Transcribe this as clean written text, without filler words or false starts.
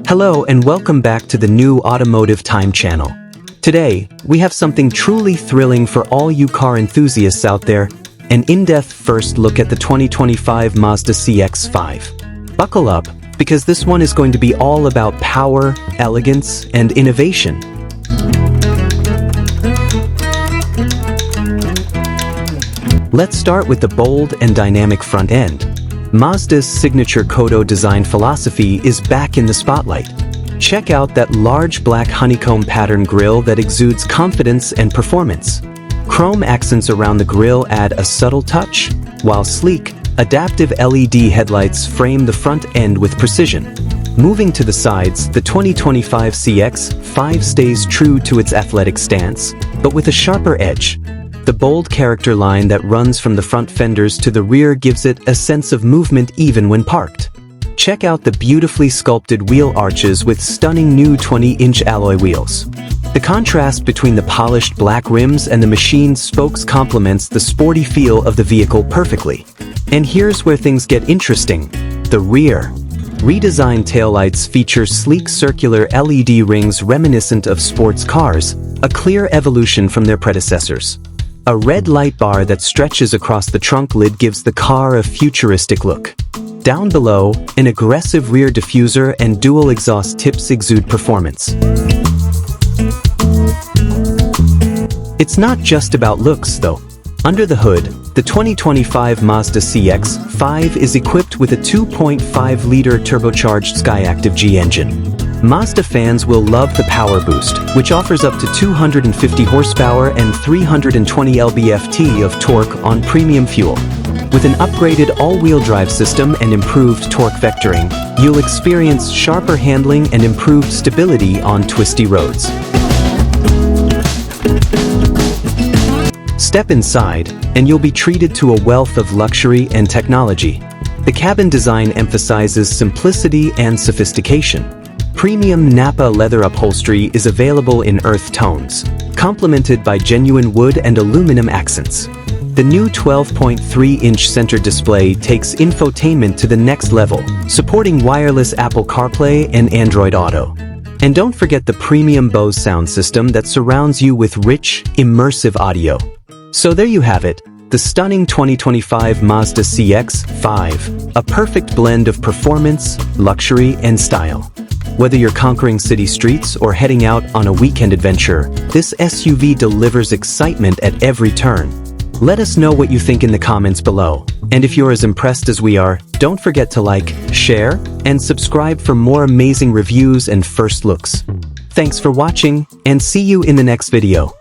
Hello and welcome back to the new Automotive Time channel. Today, we have something truly thrilling for all you car enthusiasts out there, an in-depth first look at the 2025 Mazda CX-5. Buckle up, because this one is going to be all about power, elegance, and innovation. Let's start with the bold and dynamic front end. Mazda's signature Kodo design philosophy is back in the spotlight. Check out that large black honeycomb pattern grille that exudes confidence and performance. Chrome accents around the grille add a subtle touch, while sleek, adaptive LED headlights frame the front end with precision. Moving to the sides, the 2025 CX-5 stays true to its athletic stance, but with a sharper edge. The bold character line that runs from the front fenders to the rear gives it a sense of movement even when parked. Check out the beautifully sculpted wheel arches with stunning new 20-inch alloy wheels. The contrast between the polished black rims and the machined spokes complements the sporty feel of the vehicle perfectly. And here's where things get interesting: the rear. Redesigned taillights feature sleek circular LED rings reminiscent of sports cars, a clear evolution from their predecessors. A red light bar that stretches across the trunk lid gives the car a futuristic look. Down below, an aggressive rear diffuser and dual exhaust tips exude performance. It's not just about looks, though. Under the hood, the 2025 Mazda CX-5 is equipped with a 2.5-liter turbocharged Skyactiv G engine. Mazda fans will love the power boost, which offers up to 250 horsepower and 320 lb-ft of torque on premium fuel. With an upgraded all-wheel drive system and improved torque vectoring, you'll experience sharper handling and improved stability on twisty roads. Step inside, and you'll be treated to a wealth of luxury and technology. The cabin design emphasizes simplicity and sophistication. Premium Napa leather upholstery is available in earth tones, complemented by genuine wood and aluminum accents. The new 12.3-inch center display takes infotainment to the next level, supporting wireless Apple CarPlay and Android Auto. And don't forget the premium Bose sound system that surrounds you with rich, immersive audio. So there you have it, the stunning 2025 Mazda CX-5, a perfect blend of performance, luxury, and style. Whether you're conquering city streets or heading out on a weekend adventure, this SUV delivers excitement at every turn. Let us know what you think in the comments below. And if you're as impressed as we are, don't forget to like, share, and subscribe for more amazing reviews and first looks. Thanks for watching, and see you in the next video.